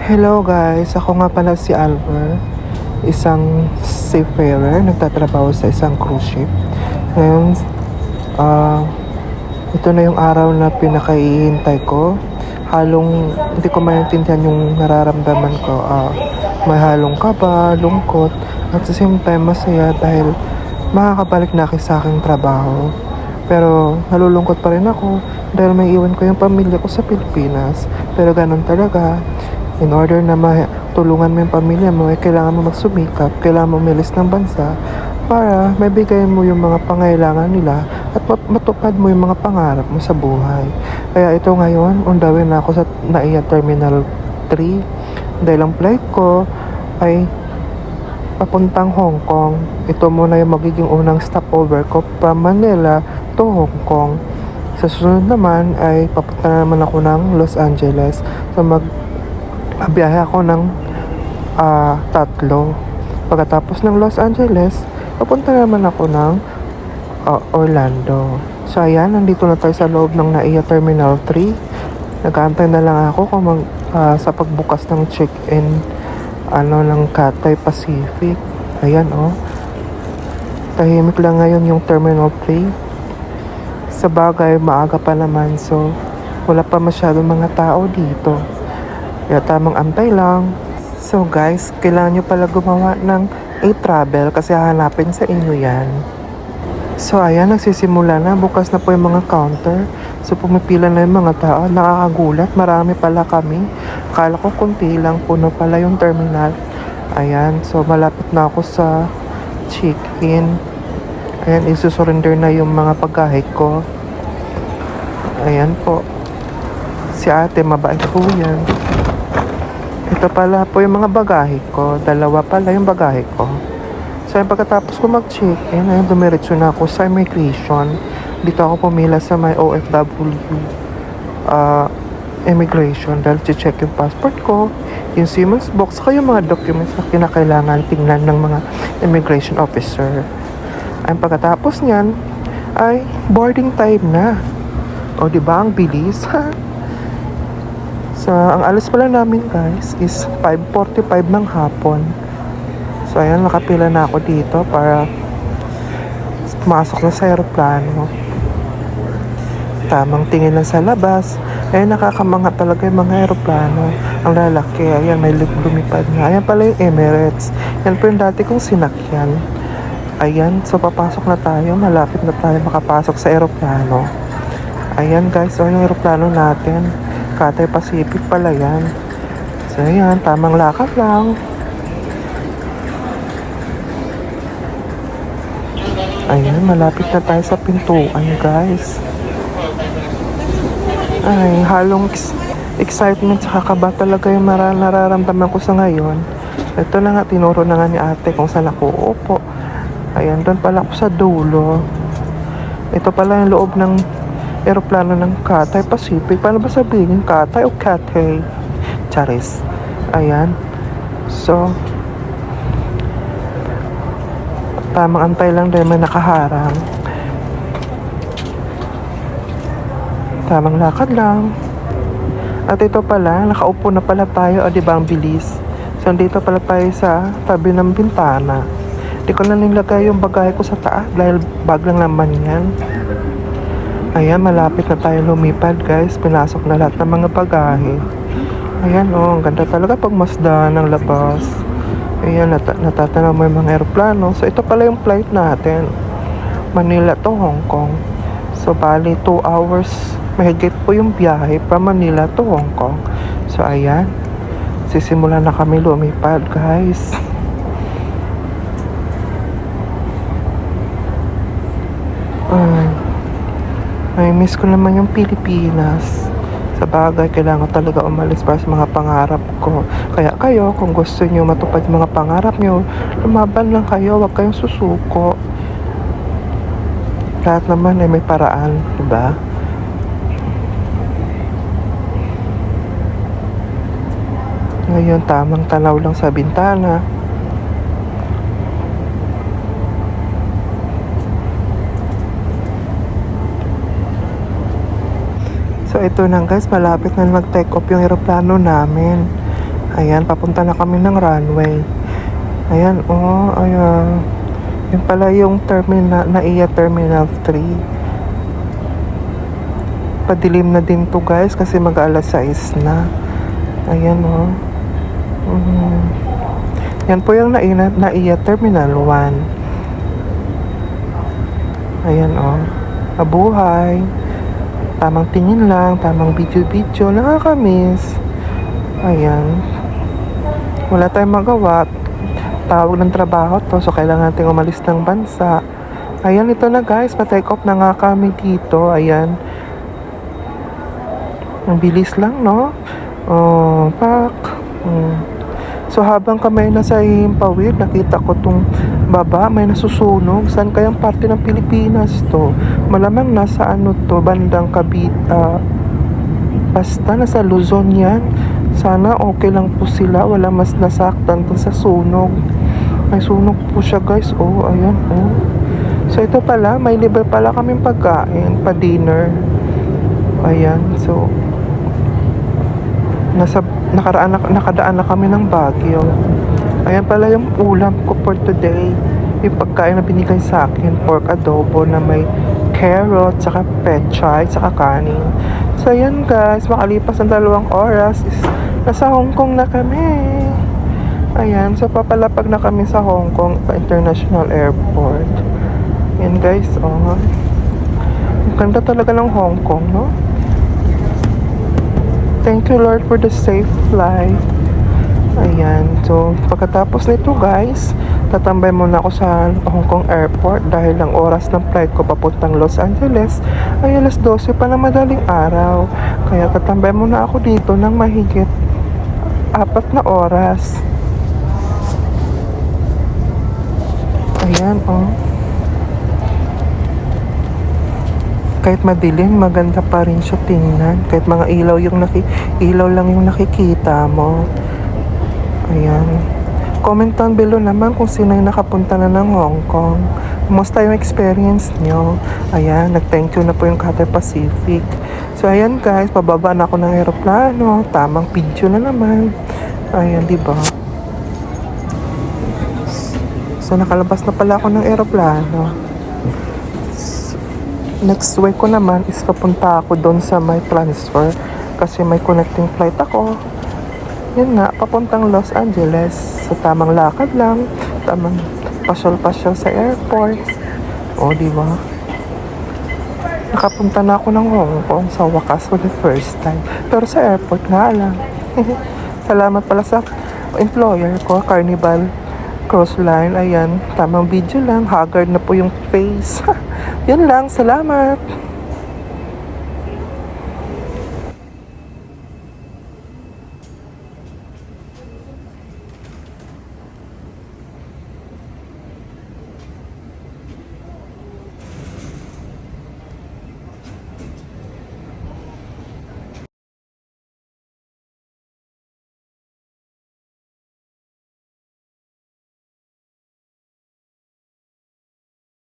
Hello guys, ako nga pala si Alvar, isang seafarer, nagtatrabaho sa isang cruise ship. Ngayon, ah, ito na yung araw na pinakaihintay ko. Halong, hindi ko maintindihan yung nararamdaman ko. May halong kaba, lungkot, at sa same time masaya dahil makakabalik na ako sa aking trabaho. Pero nalulungkot pa rin ako dahil may iwan ko yung pamilya ko sa Pilipinas. Pero ganun talaga. In order na matulungan mo yung pamilya mo, kailangan mo magsumikap, kailangan mo umilis ng bansa para maibigay mo yung mga pangailangan nila at matupad mo yung mga pangarap mo sa buhay. Kaya ito ngayon, on the way na ako sa NAIA Terminal 3 dahil ang flight ko ay papuntang Hong Kong. Ito muna yung magiging unang stopover ko from Manila to Hong Kong. Sa susunod naman ay papunta naman ako ng Los Angeles. So biyahe ako ng 3. Pagkatapos ng Los Angeles, papunta naman ako ng Orlando. So ayan, nandito na tayo sa loob ng NAIA Terminal 3. Nag-aantay na lang ako kung sa pagbukas ng check-in ng Cathay Pacific. Ayan tahimik lang ngayon yung Terminal 3. Sa bagay, maaga pa naman, so wala pa masyadong mga tao dito. Kaya tamang antay lang. So guys, kailangan nyo pala gumawa ng e-travel kasi hahanapin sa inyo yan. So ayan, nagsisimula na. Bukas na po yung mga counter. So pumipila na yung mga tao. Nakakagulat, marami pala kami. Akala ko kunti lang, puno pala yung terminal. Ayan, so malapit na ako sa check-in. Ayan, isusurrender na yung mga pagkahit ko. Ayan po. Si ate, mabait po yan. Ito pala po yung mga bagahe ko. 2 pala yung bagahe ko. So pagkatapos ko mag-check-in, ayun, dumiretso na ako sa immigration. Dito ako pumila sa may OFW immigration dahil check yung passport ko, yung Siemens box, saka yung mga documents na kinakailangan tingnan ng mga immigration officer. Ayun, pagkatapos niyan ay boarding time na. O diba, ang bilis ha? So, ang alis pala namin guys is 5:45 ng hapon. So, ayan, nakapila na ako dito para pumasok na sa aeroplano. Tamang tingin lang sa labas. Ayan, nakakamanga talaga yung mga aeroplano. Ang lalaki, ayan, may lumipad nga. Ayan pala yung Emirates. Yan po yung dati kong sinakyan. Ayan, so papasok na tayo. Malapit na tayo makapasok sa aeroplano. Ayan guys, so yung aeroplano natin. Cathay Pacific pala yan. So ayan, tamang lakad lang. Ayan, malapit na tayo sa pintuan guys. Ay, halong excitement sa kaba talaga yung nararamdaman ko sa ngayon. Ito na nga, tinuro na nga ni ate kung saan ako upo. Ayan, doon pala ako sa dulo. Ito pala yung loob ng aeroplano ng Cathay Pacific. Paano ba sabihin? Cathay o Cathay? Charis. Ayan. So, tamang antay lang dahil may nakaharang. Tamang lakad lang. At ito pala, nakaupo na pala tayo. O diba, ang bilis. So, dito pala tayo sa tabi ng bintana. Di ko na nilagay yung bagahe ko sa taas dahil bag lang naman yan. Ayan, malapit na tayo lumipad guys. Pinasok na lahat ng mga bagahe. Ayan ang ganda talaga pag masda ng labas. Ayan, natatanaw mo yung mga aeroplano. So ito pala yung flight natin. Manila to Hong Kong. So bali 2 hours. Mahigit po yung biyahe from Manila to Hong Kong. So ayan, sisimula na kami lumipad guys. Ay, miss ko naman yung Pilipinas. Sa bagay, kailangan talaga umalis para sa mga pangarap ko. Kaya kayo, kung gusto nyo matupad yung mga pangarap nyo, lumaban lang kayo, huwag kayong susuko. Lahat naman ay may paraan, diba? Ngayon, tamang tanaw lang sa bintana. So ito na guys, malapit na mag-take off yung aeroplano namin. Ayan, papunta na kami ng runway. Ayan, oh, ayan. Yun pala yung terminal, NAIA Terminal 3. Padilim na din to guys kasi mag-alas 6 na. Ayan, oh. Yan po yung NAIA Terminal 1. Ayan, oh. Mabuhay. Tamang tingin lang, tamang video-video. Nakakamiss. Ayan. Wala tayong magawa. Tawag ng trabaho to, so kailangan natin umalis ng bansa. Ayan, ito na guys. Pa-take off na nga kami dito. Ayan. Ang bilis lang, no? Oh, pak. So habang kami nasa Himpawid, nakita ko tong baba, may nasusunog. Saan kayang parte ng Pilipinas to? Malamang nasa ano to, bandang Cavite, basta nasa Luzon yan. Sana okay lang po sila, wala mas nasaktan to sa sunog. May sunog po siya guys, oh, ayan, oh. So ito pala, may libre pala kaming pagkain, pa dinner. Ayan, so nakadaan na kami ng Baguio. Ayan pala yung ulam ko for today. Yung pagkain na binigay sa akin, pork adobo na may carrot, saka pechay, saka kanin. So ayan guys, makalipas ng 2 oras is nasa Hong Kong na kami. Ayan, so papalapag na kami sa Hong Kong International Airport. Ayan guys, oh. Ang ganda talaga ng Hong Kong, no? Thank you Lord for the safe flight. Ayan, so pagkatapos nito guys, tatambay muna ako sa Hong Kong Airport dahil ang oras ng flight ko papuntang Los Angeles ay alas 12 pa na madaling araw. Kaya tatambay muna ako dito ng mahigit 4 na oras. Ayan, oh. Kahit madilim, maganda pa rin siya tingnan. Kahit mga ilaw lang yung nakikita mo. Ayan. Comment down below naman kung sino yung nakapunta na ng Hong Kong. Kumusta yung experience nyo? Ayan, nag-thank you na po yung Cathay Pacific. So ayan guys, pababa na ako ng aeroplano. Tamang video na naman. Ayan, diba? So nakalabas na pala ako ng aeroplano. Next week ko naman is papunta ako doon sa my transfer kasi may connecting flight ako. Yun nga, papuntang Los Angeles. So tamang lakad lang, tamang pasyal-pasyal sa airport. O, diba? Nakapunta na ako ng Hong Kong sa wakas for the first time. Pero sa airport nga lang. Salamat pala sa employer ko, Carnival Cruise Line. Ayan, tamang video lang. Haggard na po yung face. Yun lang, salamat.